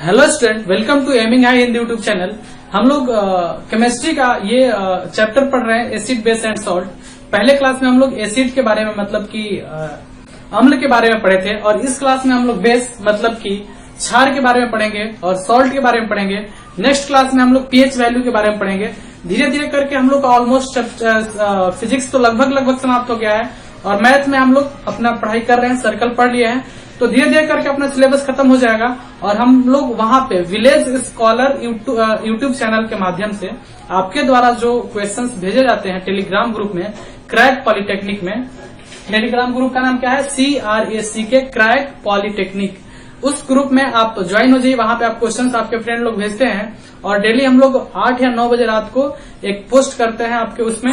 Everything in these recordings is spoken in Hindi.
Hello student, welcome to aiming high Hindi YouTube channel. हम लोग केमिस्ट्री का ये चैप्टर पढ़ रहे हैं, एसिड बेस एंड सॉल्ट। पहले क्लास में हम लोग एसिड के बारे में मतलब कि अम्ल के बारे में पढ़े थे, और इस क्लास में हम लोग बेस मतलब कि क्षार के बारे में पढ़ेंगे और सॉल्ट के बारे में पढ़ेंगे। नेक्स्ट क्लास में हम लोग पीएच वैल्यू के बारे में पढ़ेंगे। धीरे धीरे करके हम लोग का ऑलमोस्ट फिजिक्स तो लगभग समाप्त हो गया है, और मैथ में हम लोग अपना पढ़ाई कर रहे हैं, सर्कल पढ़ लिए हैं, तो धीरे धीरे करके अपना सिलेबस खत्म हो जाएगा। और हम लोग वहां पे विलेज स्कॉलर यूट्यूब चैनल के माध्यम से आपके द्वारा जो क्वेश्चंस भेजे जाते हैं टेलीग्राम ग्रुप में, क्रैक पॉलिटेक्निक में, टेलीग्राम ग्रुप का नाम क्या है, CRAC क्रैक पॉलिटेक्निक। उस ग्रुप में आप ज्वाइन हो जाइए। वहां पे आप क्वेश्चंस आपके फ्रेंड लोग भेजते हैं, और डेली हम लोग 8 या 9 बजे रात को एक पोस्ट करते हैं आपके उसमें।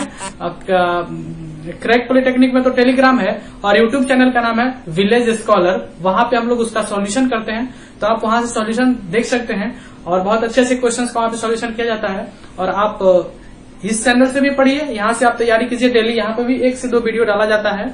क्रैक पॉलिटेक्निक में तो टेलीग्राम है, और यूट्यूब चैनल का नाम है विलेज स्कॉलर। वहां पे हम लोग उसका सॉल्यूशन करते हैं, तो आप वहां से सॉल्यूशन देख सकते हैं, और बहुत अच्छे से क्वेश्चंस का वहां पे सॉल्यूशन किया जाता है। और आप इस चैनल से भी पढ़िए, यहाँ से आप तैयारी कीजिए डेली। यहाँ पे भी 1 से 2 वीडियो डाला जाता है।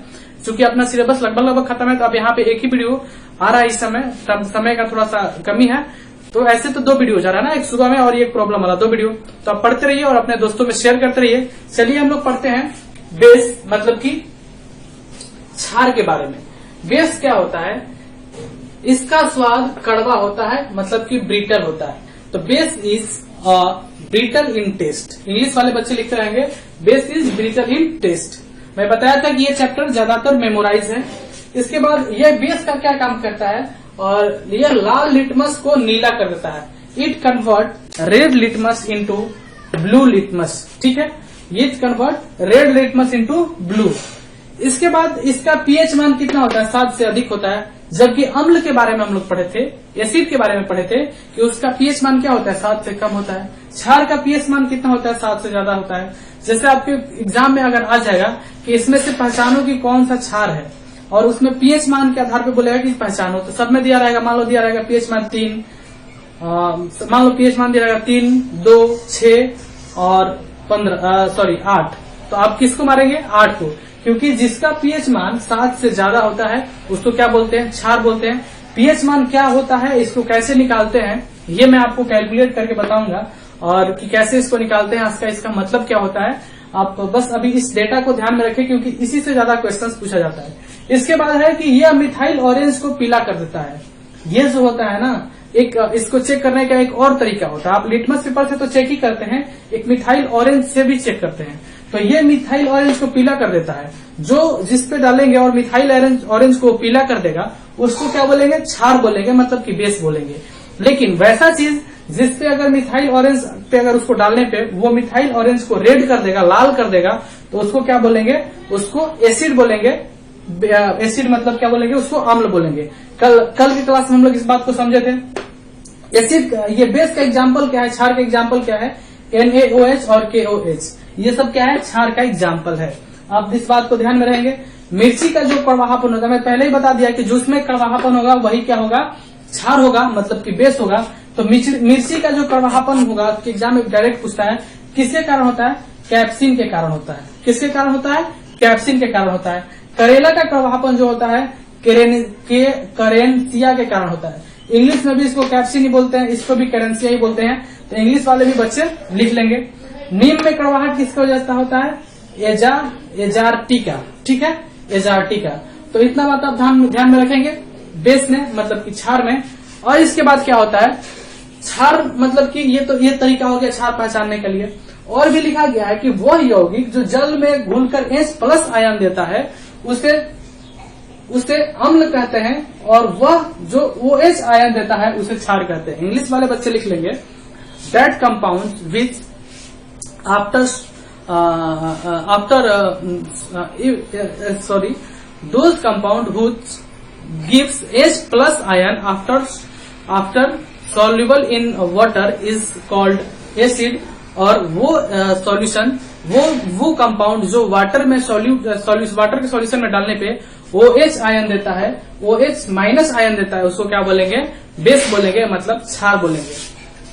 चूंकि अपना सिलेबस लगभग खत्म है, तो अब यहाँ पे एक ही वीडियो आ रहा है। इस समय का थोड़ा सा कमी है, तो ऐसे तो 2 वीडियो जा रहा है ना, एक सुबह में और एक प्रॉब्लम वाला, 2 वीडियो। तो आप पढ़ते रहिए और अपने दोस्तों में शेयर करते रहिए। चलिए हम लोग पढ़ते हैं बेस मतलब कि क्षार के बारे में। बेस क्या होता है? इसका स्वाद कड़वा होता है, मतलब कि ब्रिटल होता है। तो base is brittle in taste. English वाले बच्चे लिखते रहेंगे base is brittle in taste. मैं बताया था कि ये चैप्टर ज्यादातर मेमोराइज है। इसके बाद ये बेस का क्या काम करता है, और ये लाल लिटमस को नीला कर देता है। It convert red litmus into blue litmus. ठीक है, it convert red litmus into blue. इसके बाद इसका पीएच मान कितना होता है? 7 से अधिक होता है। जबकि अम्ल के बारे में हम लोग पढ़े थे, एसिड के बारे में पढ़े थे कि उसका पीएच मान क्या होता है? 7 से कम होता है। क्षार का पीएच मान कितना होता है? 7 से ज्यादा होता है। जैसे आपके एग्जाम में अगर आ जाएगा कि इसमें से पहचानो कि कौन सा क्षार है, और उसमें पीएच मान के आधार पर बोलेगा कि पहचानो, तो सब में दिया रहेगा। मान लो दिया रहेगा पीएच मान 3, मान लो पीएच मान दिया रहेगा 3, 2, 6 और 8। तो आप किसको मारेंगे? 8 को, क्योंकि जिसका पीएच मान 7 से ज्यादा होता है उसको क्या बोलते हैं? क्षार बोलते हैं। पीएच मान क्या होता है, इसको कैसे निकालते हैं, ये मैं आपको कैलकुलेट करके बताऊंगा, और कि कैसे इसको निकालते हैं, इसका मतलब क्या होता है। आप बस अभी इस डेटा को ध्यान में रखें, क्योंकि इसी से ज्यादा क्वेश्चंस पूछा जाता है। इसके बाद है कि यह मिथाइल ऑरेंज को पीला कर देता है। ये जो होता है ना, एक इसको चेक करने का एक और तरीका होता है। आप लिटमस पेपर से तो चेक ही करते हैं, एक मिथाइल ऑरेंज से भी चेक करते हैं। तो ये मिथाइल ऑरेंज को पीला कर देता है। जो जिस पे डालेंगे और मिथाइल ऑरेंज को पीला कर देगा, उसको क्या बोलेंगे? क्षार बोलेंगे, मतलब कि बेस बोलेंगे। लेकिन वैसा चीज जिसपे अगर मिथाइल ऑरेंज पे अगर उसको डालने पे वो मिथाइल ऑरेंज को रेड कर देगा, लाल कर देगा, तो उसको क्या बोलेंगे? उसको एसिड बोलेंगे। एसिड मतलब क्या बोलेंगे? उसको अम्ल बोलेंगे। कल की क्लास में हम लोग इस बात को समझे थे। एसिड, ये बेस का एग्जाम्पल क्या है, क्षार का एग्जाम्पल क्या है? NaOH और KOH। ये सब क्या है? क्षार का एग्जाम्पल है। आप इस बात को ध्यान में रहेंगे। मिर्ची का जो कड़वाहापन होगा, मैं पहले ही बता दिया कि जो उसमें कड़वाहापन होगा वही क्या होगा? क्षार होगा, मतलब कि बेस होगा। तो मिर्ची का जो कड़वाहापन होगा, एग्जाम में डायरेक्ट पूछता है, किसके कारण होता है? कैप्सिन के कारण होता है। किसके कारण होता है? कैप्सिन के कारण होता है। करेला का कड़वाहापन जो होता है, करेंसिया के कारण होता है। इंग्लिश में भी इसको कैप्सिन ही बोलते हैं, इसको भी करेंसिया ही बोलते हैं। तो इंग्लिश वाले भी बच्चे लिख लेंगे। नीम में कड़वाहट किसकी वजह से होता है? एजार्टिका। ठीक है, एजार्टिका। तो इतना बात आप ध्यान में रखेंगे बेस में, मतलब कि क्षार में। और इसके बाद क्या होता है? क्षार मतलब कि ये तरीका हो गया क्षार पहचानने के लिए। और भी लिखा गया है कि वह यौगिक जो जल में घुलकर H+ आयन देता है उसे अम्ल कहते हैं, और वह जो OH आयन देता है उसे क्षार कहते हैं। इंग्लिश वाले बच्चे लिख लेंगे that compound which those compound which gives H+ ion after soluble in water is called acid। और वो सॉल्यूशन, वो कंपाउंड जो वाटर में वाटर के सॉल्यूशन में डालने पे OH आयन देता है, OH- आयन देता है, उसको क्या बोलेंगे? बेस बोलेंगे, मतलब क्षार बोलेंगे।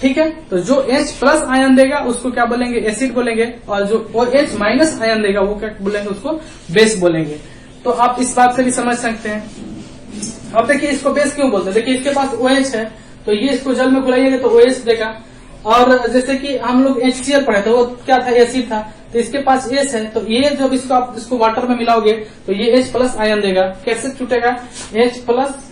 ठीक है, तो जो H+ आयन देगा उसको क्या बोलेंगे? एसिड बोलेंगे, और जो OH- आयन देगा वो क्या बोलेंगे? उसको बेस बोलेंगे। तो आप इस बात से भी समझ सकते हैं। अब देखिए इसको बेस क्यों बोलते हैं। देखिए इसके पास OH है, तो ये इसको जल में घुलाइएगा तो OH देगा। और जैसे कि हम लोग HCl पढ़े थे, वो क्या था, एसिड था, तो इसके पास H है, तो ये जब इसको आप इसको वाटर में मिलाओगे तो ये H प्लस आयन देगा। कैसे छूटेगा, H प्लस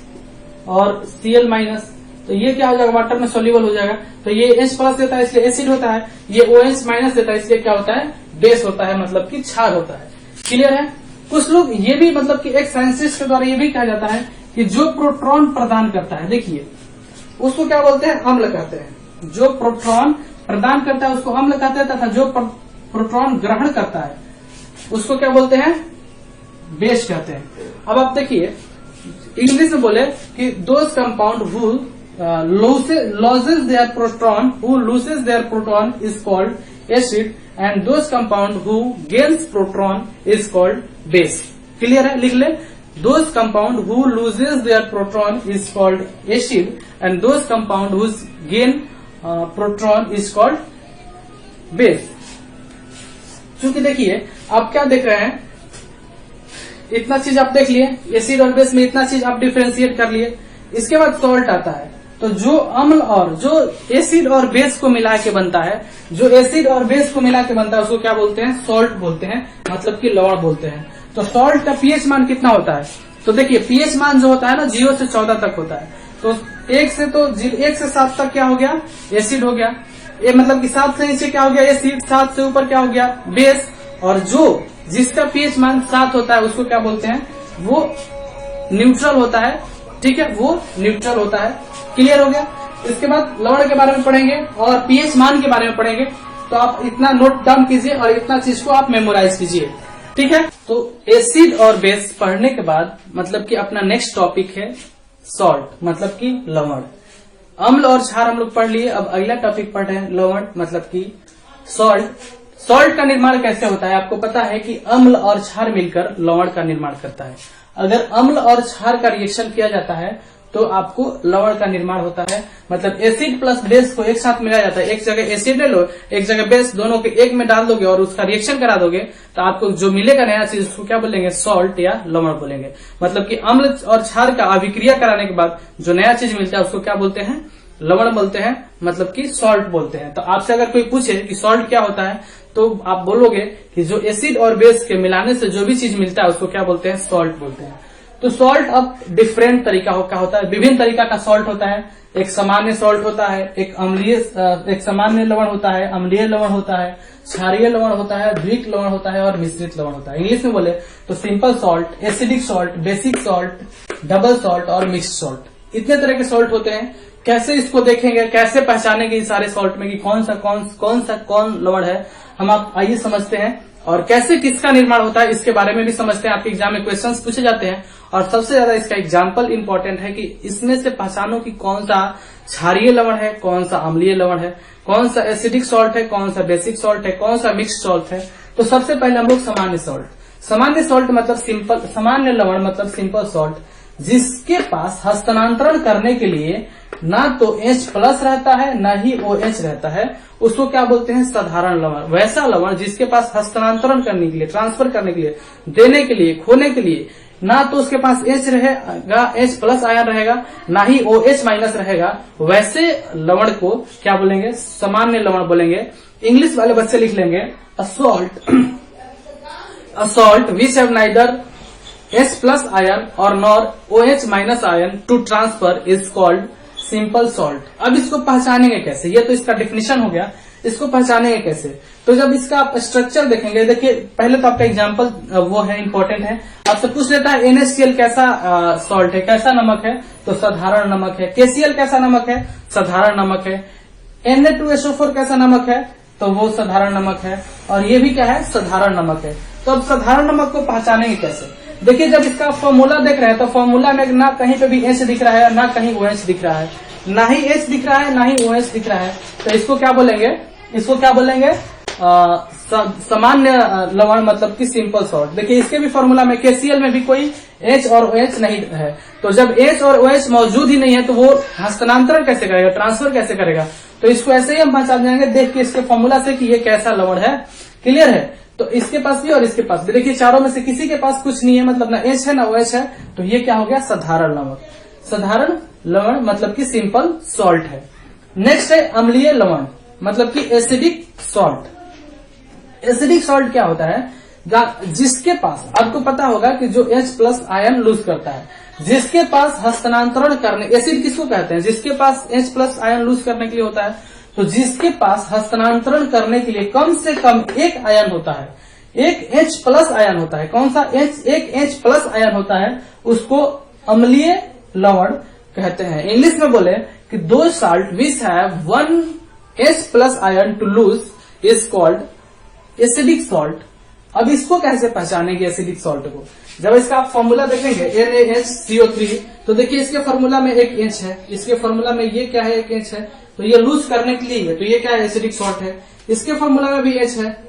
और Cl माइनस, तो ये क्या हो जाएगा, वाटर में सोल्यूबल हो जाएगा। तो ये H प्लस देता है इसलिए एसिड होता है, ये OH माइनस देता है इसलिए क्या होता है, बेस होता है, मतलब कि क्षार होता है। क्लियर है। कुछ लोग ये भी मतलब कि एक साइंटिस्ट के द्वारा ये भी कहा जाता है कि जो प्रोटॉन प्रदान करता है, देखिए उसको क्या बोलते हैं, अम्ल कहते हैं। जो प्रोटॉन प्रदान करता है उसको अम्ल कहते हैं, तथा जो प्रोटॉन ग्रहण करता है उसको क्या बोलते हैं, बेस कहते हैं। अब आप देखिए इंग्लिश में बोले कि those compound who loses their proton is called acid and those compound who gains proton is called base। Clear है, लिख ले, those compound who loses their proton is called acid and those compound who gain proton is called base। चूंकि देखिए आप क्या देख रहे हैं, इतना चीज आप देख लिए, एसिड और बेस में इतना चीज आप डिफरेंशिएट कर लिए। इसके बाद सॉल्ट आता है, तो जो अम्ल और जो एसिड और बेस को मिला के बनता है, जो एसिड और बेस को मिला के बनता है उसको क्या बोलते हैं, सॉल्ट बोलते हैं, मतलब कि लवण बोलते हैं। तो सॉल्ट का पीएच मान कितना होता है, तो देखिए पीएच मान जो होता है ना 0 से 14 तक होता है। तो 1 से 7 तक क्या हो गया, एसिड हो गया, ये मतलब कि 7 से नीचे क्या हो गया, एसिड, 7 से ऊपर क्या हो गया, बेस। और जो जिसका पीएच मान 7 होता है उसको क्या बोलते हैं, वो न्यूट्रल होता है। ठीक है, वो न्यूट्रल होता है। क्लियर हो गया। इसके बाद लवण के बारे में पढ़ेंगे और पीएच मान के बारे में पढ़ेंगे, तो आप इतना नोट डाउन कीजिए और इतना चीज को आप मेमोराइज कीजिए। ठीक है, तो एसिड और बेस पढ़ने के बाद मतलब कि अपना नेक्स्ट टॉपिक है सॉल्ट, मतलब कि लवण। अम्ल और क्षार हम लोग पढ़ लिए, अब अगला टॉपिक पढ़ रहे हैं लवण, मतलब कि सॉल्ट। सॉल्ट का निर्माण कैसे होता है, आपको पता है कि अम्ल और क्षार मिलकर लवण का निर्माण करता है। अगर अम्ल और क्षार का रिएक्शन किया जाता है तो आपको लवण का निर्माण होता है। मतलब एसिड प्लस बेस को एक साथ मिलाया जाता है, एक जगह एसिड ले लो, एक जगह बेस, दोनों के एक में डाल दोगे और उसका रिएक्शन करा दोगे तो आपको जो मिलेगा नया चीज उसको क्या बोलेंगे, सॉल्ट या लवण बोलेंगे। मतलब कि अम्ल और क्षार का अभिक्रिया कराने के बाद जो नया चीज मिलता है उसको क्या बोलते हैं, लवण बोलते हैं, मतलब कि सॉल्ट बोलते हैं। तो आपसे अगर कोई पूछे कि सॉल्ट क्या होता है तो आप बोलोगे कि जो एसिड और बेस के मिलाने से जो भी चीज मिलता है उसको क्या बोलते हैं, सॉल्ट बोलते हैं। तो सॉल्ट अब डिफरेंट तरीका का होता है, विभिन्न तरीका का सॉल्ट होता है। एक सामान्य सॉल्ट होता है, एक अम्लीय, एक सामान्य लवण होता है, अम्लीय लवण होता है, क्षारीय लवण होता है, द्विक लवण होता है और मिश्रित लवण होता है। इंग्लिश में बोले तो simple salt, acidic salt, basic salt, double salt और मिक्स्ड सॉल्ट। इतने तरह के सॉल्ट होते हैं। कैसे इसको देखेंगे, कैसे पहचानेंगे इस सारे सॉल्ट में कि कौन सा लवण है, हम आप आइए समझते हैं। और कैसे किसका निर्माण होता है इसके बारे में भी समझते हैं। आपके एग्जाम में क्वेश्चंस पूछे जाते हैं और सबसे ज्यादा इसका एग्जाम्पल इंपॉर्टेंट है कि इसमें से पहचानो कि कौन सा क्षारीय लवण है, कौन सा अम्लीय लवण है, कौन सा एसिडिक सॉल्ट है, कौन सा बेसिक सॉल्ट है, कौन सा मिक्स्ड सॉल्ट है। तो सबसे पहले हम लोग सामान्य सॉल्ट मतलब सिंपल, सामान्य लवण मतलब सिंपल सॉल्ट, जिसके पास हस्तांतरण करने के लिए ना तो H प्लस रहता है ना ही OH रहता है, उसको क्या बोलते हैं, साधारण लवण। वैसा लवण जिसके पास हस्तांतरण करने के लिए, ट्रांसफर करने के लिए, देने के लिए, खोने के लिए ना तो उसके पास H रहेगा, H प्लस आयन रहेगा, ना ही OH माइनस रहेगा, वैसे लवण को क्या बोलेंगे, सामान्य लवण बोलेंगे। इंग्लिश वाले बच्चे लिख लेंगे a salt which have neither H plus ion or nor OH minus ion to transfer is called simple salt. अब इसको पहचानेंगे कैसे, ये तो इसका डिफिनेशन हो गया, इसको पहचानेंगे कैसे। तो जब इसका आप स्ट्रक्चर देखेंगे, देखिए पहले तो आपका एग्जांपल वो है, इंपॉर्टेंट है। आपसे पूछ लेता है NaCl कैसा सॉल्ट है, कैसा नमक है, तो साधारण नमक है। KCl कैसा नमक है, साधारण नमक है। Na2SO4 कैसा नमक है, तो वो साधारण नमक है। और ये भी क्या है, साधारण नमक है। तो अब साधारण नमक को पहचानेंगे कैसे, देखिए जब इसका फॉर्मूला देख रहे हैं तो फॉर्मूला में ना कहीं पे भी H दिख रहा है ना कहीं OH दिख रहा है, ना ही H दिख रहा है ना ही OH दिख रहा है, तो इसको क्या बोलेंगे, इसको क्या बोलेंगे, सामान्य लवण मतलब कि सिंपल सॉल्ट। देखिए इसके भी फॉर्मूला में KCl में भी कोई H और OH नहीं है, तो जब H और OH मौजूद ही नहीं है तो वो हस्तांतरण कैसे करेगा, ट्रांसफर कैसे करेगा। तो इसको ऐसे ही हम पहचान जाएंगे देख के इसके फॉर्मूला से कि ये कैसा लवण है। क्लियर है। तो इसके पास भी और इसके पास भी, देखिए चारों में से किसी के पास कुछ नहीं है, मतलब ना H है ना OH है, तो ये क्या हो गया, साधारण नमक। साधारण लवण मतलब कि सिंपल सॉल्ट है। नेक्स्ट है अम्लीय लवण मतलब कि एसिडिक सॉल्ट। एसिडिक सॉल्ट क्या होता है, जिसके पास, आपको पता होगा कि जो H+ आयन लूज करता है, जिसके पास हस्तांतरण करने, एसिड किसको कहते हैं, जिसके पास H+ आयन लूज करने के लिए होता है, तो जिसके पास हस्तांतरण करने के लिए कम से कम एक आयन होता है, एक H+ आयन होता है, कौन सा एक H+ आयन होता है, उसको अम्लीय लवण कहते हैं। इंग्लिश में बोले कि दो salt which have 1 H+ ion to lose is called acidic salt. अब इसको कैसे पहचानेंगे एसिडिक सॉल्ट को, जब इसका आप फॉर्मूला देखेंगे NaHCO3, तो देखिए इसके फॉर्मूला में एक H है, इसके फॉर्मूला में ये क्या है, एक H है, तो ये लूज करने के लिए है, तो ये क्या है, एसिडिक सॉल्ट है। इसके फॉर्मूला में भी H है,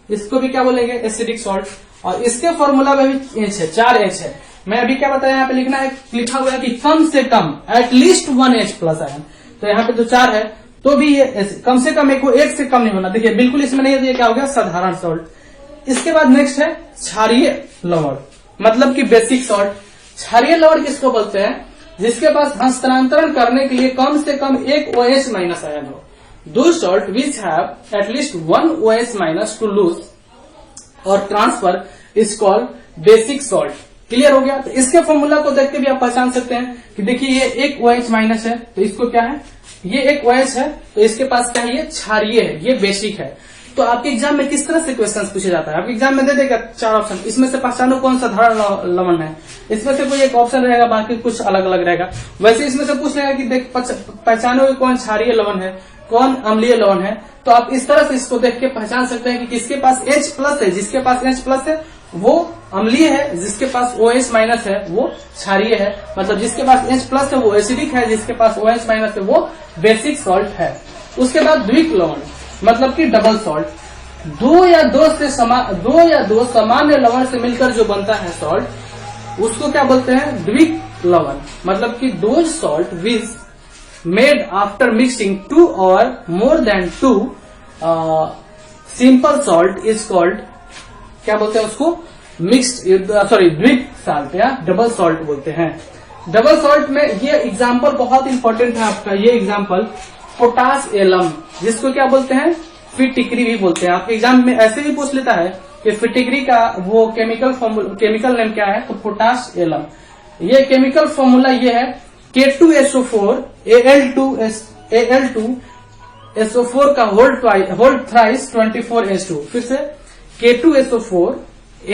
इसको भी क्या बोलेंगे, एसिडिक सॉल्ट। और इसके फॉर्मूला में भी H है, 4 H है। मैं अभी क्या बताया, यहाँ पे लिखना है, लिखा हुआ है कि कम से कम एटलीस्ट 1 H+ आयन, तो यहाँ पे तो 4 है, तो भी ये कम से कम एक से कम नहीं होना। देखिए बिल्कुल इसमें नहीं है, तो ये क्या हो गया, साधारण सॉल्ट। इसके बाद नेक्स्ट है क्षारीय लवण मतलब कि बेसिक सॉल्ट। क्षारीय लवण किसको बोलते हैं, जिसके पास हस्तांतरण करने के लिए कम से कम एक OH- आयन हो। दो salt which have at least 1 OH- to lose और transfer is called basic salt. Clear हो गया। तो इसके फॉर्मूला को देख के भी आप पहचान सकते हैं कि देखिए ये एक OH- है, तो इसको क्या है, ये एक OH है, तो इसके पास क्या है, ये क्षारीय है, ये बेसिक है। तो आपके एग्जाम में किस तरह से क्वेश्चन पूछे जाता है, आपके एग्जाम में दे देगा 4 ऑप्शन, इसमें से पहचानो कौन साधारण लवण है, इसमें से कोई एक ऑप्शन रहेगा, बाकी कुछ अलग अलग रहेगा। वैसे इसमें से पूछ लेगा कि देख पहचानो कौन क्षारीय लवण है, कौन अम्लीय लवण है। तो आप इस तरह से इसको देख के पहचान सकते हैं कि किसके पास H+ है, जिसके पास H+ है वो अम्लीय है, जिसके पास OH- है वो क्षारीय है, मतलब जिसके पास H+ है वो एसिडिक है, जिसके पास OH- है वो बेसिक सॉल्ट है। उसके बाद द्विक लवण मतलब कि डबल सॉल्ट, दो या दो सामान्य लवण से मिलकर जो बनता है सॉल्ट, उसको क्या बोलते हैं, द्विक लवण। मतलब कि दो salt which made after mixing 2 or more than 2 simple salt is called, क्या बोलते हैं उसको, द्विक सॉल्ट या डबल सॉल्ट बोलते हैं। डबल सॉल्ट में ये एग्जाम्पल बहुत इंपॉर्टेंट है आपका, ये एग्जाम्पल पोटास एलम, जिसको क्या बोलते हैं, फिटिक्री भी बोलते हैं। आपके एग्जाम में ऐसे भी पूछ लेता है कि फिटिक्री का वो केमिकल नेम क्या है, तो पोटास एलम। ये केमिकल फॉर्मूला ये है K2SO4 Al2SO4 का होल थ्राइस 24H2, फिर से K2SO4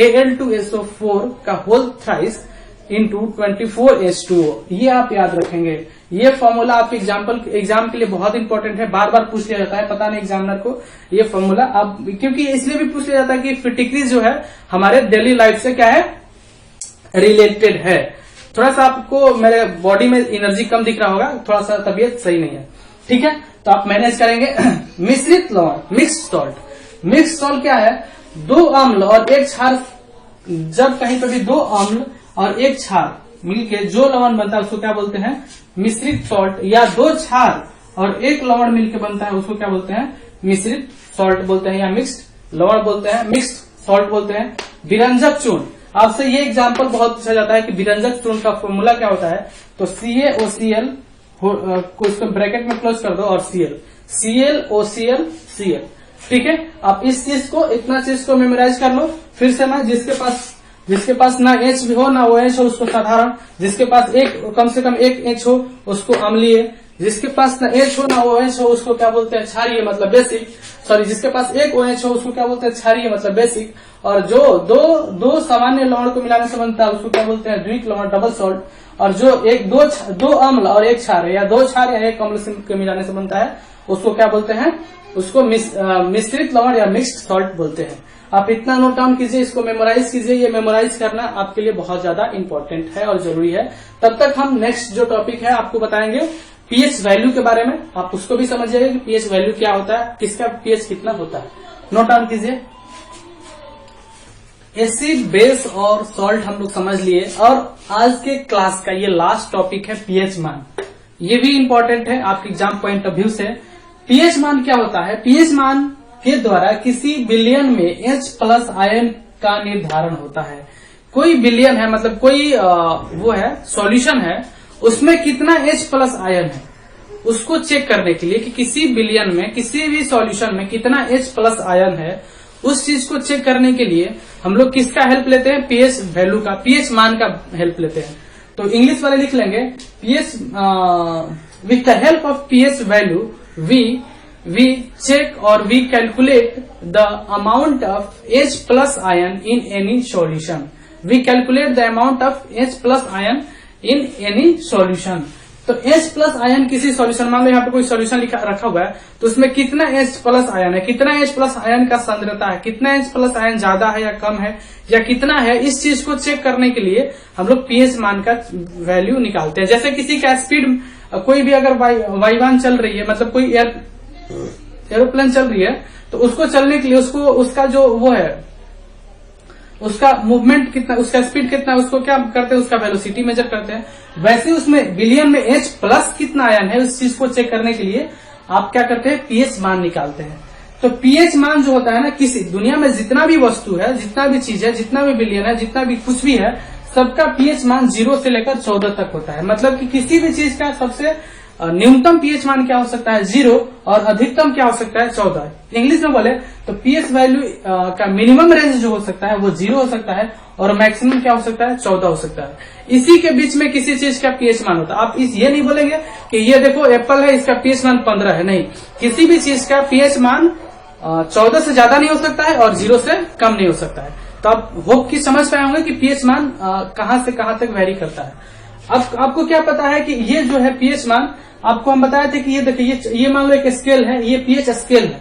Al2SO4 का होल थ्राइस इंटू 24H2O। ये आप याद रखेंगे, ये फॉर्मूला आपके एग्जाम के लिए बहुत इंपॉर्टेंट है, बार बार पूछ लिया जाता है, पता नहीं एग्जामिनर को ये फॉर्मूला अब, क्योंकि इसलिए भी पूछ लिया जाता है कि फिटिक्रीज जो है हमारे डेली लाइफ से क्या है, रिलेटेड है। थोड़ा सा आपको मेरे बॉडी में एनर्जी कम दिख रहा होगा, थोड़ा सा तबीयत सही नहीं है, ठीक है, तो आप मैनेज करेंगे। मिश्रित लवण मिक्स्ड सॉल्ट। मिक्स्ड सॉल्ट क्या है, दो अम्ल और एक क्षार, जब कहीं पर भी दो अम्ल और एक क्षार मिलके जो लवण बनता है उसको क्या बोलते हैं, मिश्रित सॉल्ट। या दो क्षार और एक लवण मिलके बनता है उसको क्या बोलते हैं, मिश्रित सॉल्ट बोलते हैं, या मिक्स्ड लवण बोलते हैं, मिक्स्ड सॉल्ट बोलते हैं। विरंजक चूर्ण, आपसे ये एग्जाम्पल बहुत पूछा जाता है कि विरंजक चूर्ण का फॉर्मूला क्या होता है, तो CaOCl को इसको ब्रैकेट में क्लोज कर दो और ClClOCl, ठीक है। आप इस चीज को, इतना चीज को मेमोराइज कर लो। फिर से ना, जिसके पास ना H भी हो ना OH हो उसको साधारण, जिसके पास कम से कम एक H हो उसको अम्लीय, जिसके पास ना H हो ना OH हो उसको क्या बोलते हैं, क्षारीय मतलब बेसिक। सॉरी, जिसके पास एक OH हो उसको क्या बोलते हैं, क्षारीय मतलब बेसिक। और जो दो सामान्य लवण को मिलाने से बनता है उसको क्या बोलते हैं, द्विक लवण डबल सॉल्ट। और जो दो अम्ल और एक क्षार है, या दो क्षार या एक अम्ल के मिलाने से बनता है उसको क्या बोलते हैं, उसको मिश्रित लवण या मिक्स्ड सॉल्ट बोलते हैं। आप इतना नोट डाउन कीजिए, इसको मेमोराइज कीजिए। ये मेमोराइज करना आपके लिए बहुत ज्यादा इंपॉर्टेंट है और जरूरी है। तब तक हम नेक्स्ट जो टॉपिक है आपको बताएंगे पीएच वैल्यू के बारे में, आप उसको भी समझिएगा कि पीएच वैल्यू क्या होता है, किसका पीएच कितना होता है। नोट डाउन कीजिए। एसिड, बेस और सॉल्ट हम लोग समझ लिए, और आज के क्लास का ये लास्ट टॉपिक है पीएच मान। ये भी इंपॉर्टेंट है आपके एग्जाम पॉइंट ऑफ व्यू से। पीएच मान क्या होता है, पीएच मान के द्वारा किसी विलयन में H+ आयन का निर्धारण होता है। कोई विलयन है, मतलब कोई वो है सॉल्यूशन है, उसमें कितना H प्लस आयन है उसको चेक करने के लिए कि किसी बिलियन में किसी भी सॉल्यूशन में कितना H प्लस आयन है, उस चीज को चेक करने के लिए हम लोग किसका हेल्प लेते हैं? पीएच वैल्यू का, पीएच मान का हेल्प लेते हैं। तो इंग्लिश वाले लिख लेंगे pH with the help of pH value we check और we calculate the amount of H plus ion in any solution. We calculate the amount of H plus ion in any solution. तो H प्लस आयन किसी सॉल्यूशन, मान लो यहाँ पे कोई सॉल्यूशन रखा हुआ है, तो उसमें कितना H प्लस आयन है, कितना H प्लस आयन का सांद्रता है, कितना H प्लस आयन ज्यादा है या कम है या कितना है, इस चीज को चेक करने के लिए हम लोग पीएच मान का वैल्यू निकालते हैं। जैसे किसी का स्पीड, कोई भी अगर वायुयान चल रही है, मतलब कोई एरोप्लेन चल रही है, तो उसको चलने के लिए उसको उसका जो वो है, उसका मूवमेंट कितना, उसका स्पीड कितना, उसको क्या करते हैं? उसका वेलोसिटी मेजर करते हैं। वैसे उसमें बिलियन में H प्लस कितना आयन है, उस चीज को चेक करने के लिए आप क्या करते हैं? पीएच मान निकालते हैं। तो पीएच मान जो होता है ना, किसी दुनिया में जितना भी वस्तु है, जितना भी चीज है, जितना भी बिलियन है, जितना भी कुछ भी है, सबका पीएच मान 0 से लेकर 14 तक होता है। मतलब कि किसी भी चीज का सबसे न्यूनतम पीएच मान क्या हो सकता है? 0, और अधिकतम क्या हो सकता है? 14। इंग्लिश में बोले तो पीएच वैल्यू का मिनिमम रेंज जो हो सकता है वो 0 हो सकता है, और मैक्सिमम क्या हो सकता है? 14 हो सकता है। इसी के बीच में किसी चीज का पीएच मान होता है। आप ये नहीं बोलेंगे कि ये देखो एप्पल है, इसका पीएच मान 15 है, नहीं। किसी भी चीज का पीएच मान 14 से ज्यादा नहीं हो सकता है और 0 से कम नहीं हो सकता है। तो आप होप की समझ पाए होंगे कि पीएच मान कहां से कहां तक वेरी करता है। अब आपको क्या पता है कि ये जो है पीएच मान, आपको हम बताए थे कि ये देखिए, ये मान लो एक स्केल है, ये पीएच स्केल है।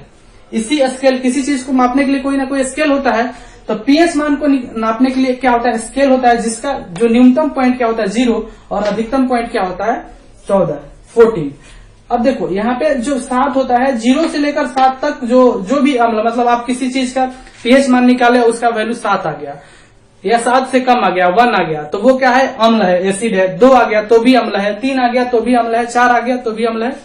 इसी स्केल, किसी चीज को मापने के लिए कोई ना कोई स्केल होता है, तो पीएच मान को नापने के लिए क्या होता है? स्केल होता है, जिसका जो न्यूनतम पॉइंट क्या होता है? 0, और अधिकतम पॉइंट क्या होता है? 14। अब देखो यहाँ पे जो 7 होता है, 0 से लेकर 7 तक जो भी अम्ल, मतलब आप किसी चीज का पीएच मान निकाले, उसका वैल्यू 7 आ गया, या 7 से कम आ गया, 1 आ गया, तो वो क्या है? अम्ल है, एसिड है। 2 आ गया तो भी अम्ल है, 3 आ गया तो भी अम्ल है, 4 आ गया तो भी अम्ल है,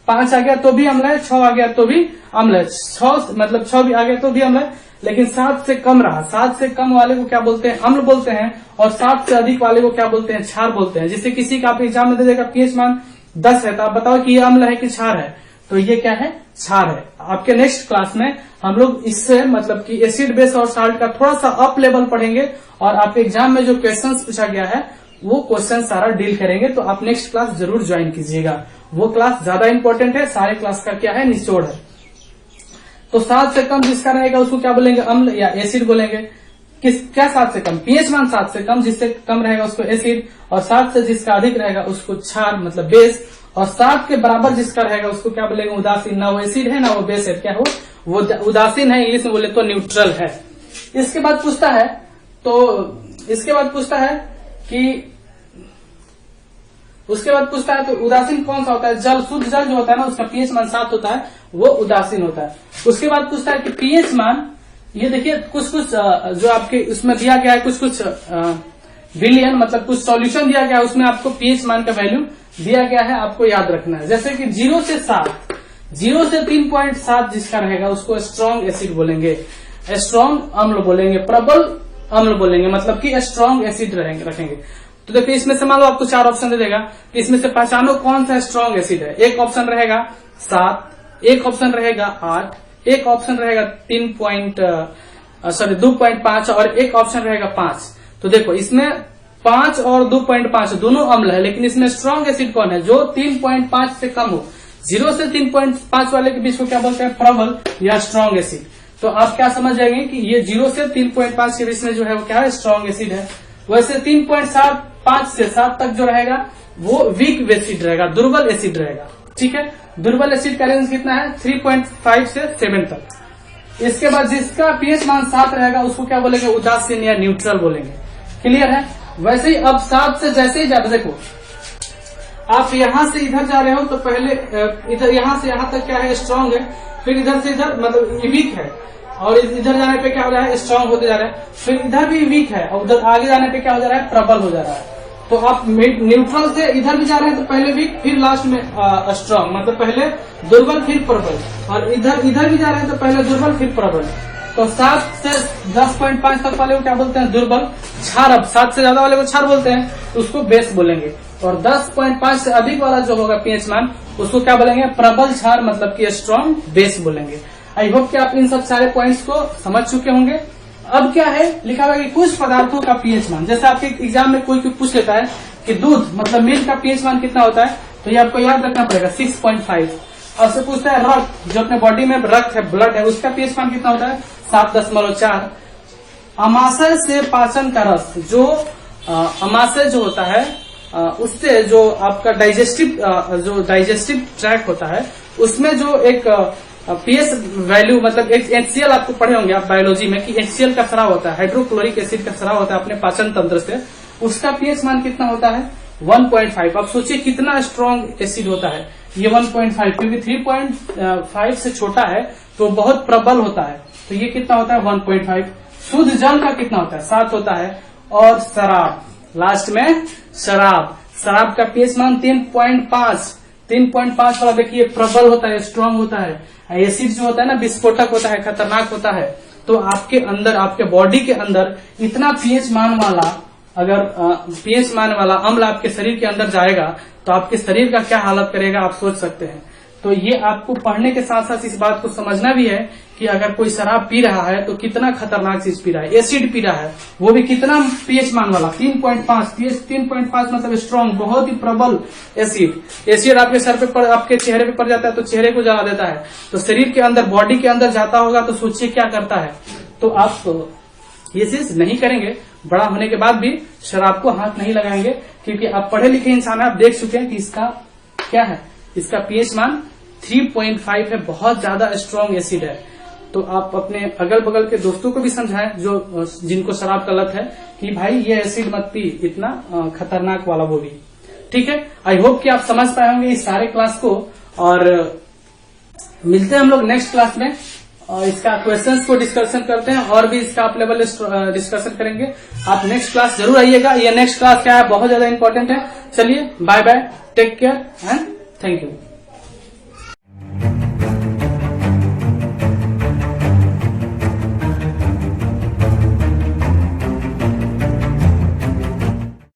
5 आ गया तो भी अम्ल है, 6 आ गया तो भी अम्ल है, 6 मतलब 6 भी आ गया तो भी अम्ल है। लेकिन 7 से कम रहा, 7 से कम वाले को क्या बोलते हैं? अम्ल बोलते हैं। और 7 से अधिक वाले को क्या बोलते हैं? क्षार बोलते हैं। जैसे किसी का आप एग्जाम में दे देगा पीएच मान 10 है, तो आप बताओ कि ये अम्ल है कि क्षार है? तो ये क्या है? क्षार है। आपके नेक्स्ट क्लास में हम लोग इससे मतलब कि एसिड, बेस और साल्ट का थोड़ा सा अप लेवल पढ़ेंगे, और आपके एग्जाम में जो क्वेश्चंस पूछा गया है वो क्वेश्चन सारा डील करेंगे। तो आप नेक्स्ट क्लास जरूर ज्वाइन कीजिएगा, वो क्लास ज्यादा इंपॉर्टेंट है, सारे क्लास का क्या है? निचोड़ है। तो 7 से कम जिसका रहेगा उसको क्या बोलेंगे? अम्ल या एसिड बोलेंगे। क्या 7 से कम? पीएच मान 7 से कम, जिससे कम रहेगा उसको एसिड, और 7 से जिसका अधिक रहेगा उसको क्षार मतलब बेस, और 7 के बराबर जिसका रहेगा उसको क्या बोलेंगे? उदासीन। ना वो एसिड है ना वो बेस है, क्या हो? वो उदासीन है, इंग्लिश में बोले तो न्यूट्रल है। इसके बाद पूछता है तो उदासीन कौन सा होता है? जल, शुद्ध जल जो होता है ना, उसका पीएच मान 7 होता है, वो उदासीन होता है। उसके बाद पूछता है कि पीएच मान, ये देखिए कुछ जो आपके उसमें दिया गया है, कुछ बिलियन मतलब कुछ सॉल्यूशन दिया गया है, उसमें आपको पीएच मान का वैल्यू दिया गया है, आपको याद रखना है। जैसे कि 0 से 3.7 जिसका रहेगा उसको स्ट्रॉन्ग एसिड बोलेंगे, स्ट्रॉन्ग अम्ल बोलेंगे, प्रबल अम्ल बोलेंगे, मतलब कि स्ट्रॉन्ग एसिड रखेंगे। तो देखिए इसमें से मान लो आपको 4 ऑप्शन दे देगा, तो इसमें से पहचानो कौन सा स्ट्रॉन्ग एसिड है। एक ऑप्शन रहेगा 7, एक ऑप्शन रहेगा 8, एक ऑप्शन रहेगा 2.5 और एक ऑप्शन रहेगा 5। तो देखो इसमें 5 और 2.5 दोनों अम्ल है, लेकिन इसमें स्ट्रॉन्ग एसिड कौन है? जो 3.5 से कम हो। 0 से 3.5 वाले के बीच को क्या बोलते हैं? प्रबल या स्ट्रॉन्ग एसिड। तो आप क्या समझ जाएंगे कि ये 0 से 3.5 के बीच में जो है वो क्या है? स्ट्रॉन्ग एसिड है। वैसे 3.5 से 7 तक जो रहेगा वो वीक एसिड रहेगा, दुर्बल एसिड रहेगा। ठीक है, दुर्बल एसिड का रेंज कितना है? 3.5 से 7 तक। इसके बाद जिसका पीएच मान 7 रहेगा उसको क्या बोलेंगे? उदासीन या न्यूट्रल बोलेंगे। क्लियर है? वैसे ही अब 7 से जैसे ही जाते, देखो आप यहां से इधर जा रहे हो तो पहले इधर यहां से यहां तक क्या है? स्ट्रॉन्ग है, फिर इधर से इधर मतलब वीक है, और इधर जाने पे क्या हो रहा है? स्ट्रॉन्ग होते जा रहा है, फिर इधर भी वीक है, और उधर आगे जाने पे क्या हो जा रहा है? प्रबल हो जा रहा है। तो आप न्यूट्रल से इधर भी जा रहे हैं तो पहले वीक, फिर लास्ट में स्ट्रॉन्ग, मतलब पहले दुर्बल फिर प्रबल, और इधर भी जा रहे हैं तो पहले दुर्बल फिर प्रबल। तो 7 से 10.5 तक वाले को क्या बोलते हैं? दुर्बल। क्षार, अब 7 से ज्यादा वाले को क्षार बोलते हैं, उसको बेस बोलेंगे। और 10.5 से अधिक वाला जो होगा पीएच मान उसको क्या बोलेंगे, प्रबल क्षार, मतलब कि स्ट्रॉन्ग बेस बोलेंगे। आई होप कि आप इन सब सारे पॉइंट्स को समझ चुके होंगे। अब क्या है लिखा हुआ कि कुछ पदार्थों का पीएच मान, जैसे आपके एग्जाम में कोई पूछ लेता है कि दूध मतलब मिल्क का पीएच मान कितना होता है, तो ये आपको याद रखना पड़ेगा 6.5। और से पूछता है रक्त, जो अपने बॉडी में रक्त है, ब्लड है, उसका पीएच मान कितना होता है 7.4। अमाशय से पाचन का रस, जो अमाशय जो होता है उससे जो आपका डाइजेस्टिव ट्रैक होता है उसमें जो एक पीएच वैल्यू, मतलब एक HCl आपको पढ़े होंगे आप बायोलॉजी में कि HCl का स्राव होता है, हाइड्रोक्लोरिक एसिड का स्राव होता है अपने पाचन तंत्र से, उसका पीएच मान कितना होता है 1.5। अब सोचिए कितना स्ट्रॉन्ग एसिड होता है ये 1.5, क्योंकि 3.5 से छोटा है तो बहुत प्रबल होता है, तो ये कितना होता है 1.5। शुद्ध जल का कितना होता है 7 होता है। और शराब, लास्ट में शराब का पीएच मान 3.5 वाला देखिए प्रबल होता है, स्ट्रांग होता है। एसिड जो होता है ना विस्फोटक होता है, खतरनाक होता है। तो आपके अंदर, आपके बॉडी के अंदर इतना पीएच मान वाला, अगर पीएच मान वाला अम्ल आपके शरीर के अंदर जाएगा तो आपके शरीर का क्या हालत करेगा आप सोच सकते हैं। तो ये आपको पढ़ने के साथ साथ इस बात को समझना भी है कि अगर कोई शराब पी रहा है तो कितना खतरनाक चीज पी रहा है, एसिड पी रहा है, वो भी कितना पीएच मान वाला 3.5। पीएच 3.5 मतलब स्ट्रांग, बहुत ही प्रबल एसिड आपके सर पे आपके चेहरे पे पड़ जाता है तो चेहरे को जला देता है। तो शरीर के अंदर, बॉडी के अंदर जाता होगा तो सोचिए क्या करता है। तो आप ये चीज नहीं करेंगे, बड़ा होने के बाद भी शराब को हाथ नहीं लगाएंगे, क्योंकि आप पढ़े लिखे इंसान है, आप देख चुके हैं कि इसका क्या है, इसका पीएच मान 3.5 है, बहुत ज्यादा स्ट्रॉन्ग एसिड है। तो आप अपने अगल बगल के दोस्तों को भी समझाएं जो जिनको शराब का लत है कि भाई ये एसिड मत पी, इतना खतरनाक वाला वो भी। ठीक है, आई होप कि आप समझ पाए होंगे इस सारे क्लास को, और मिलते हैं हम लोग नेक्स्ट क्लास में और इसका क्वेश्चंस को डिस्कशन करते हैं और भी इसका आप लेवल डिस्कशन करेंगे। आप नेक्स्ट क्लास जरूर आइएगा। ये नेक्स्ट क्लास क्या है, बहुत ज्यादा इंपॉर्टेंट है। चलिए bye bye, take care and thank you.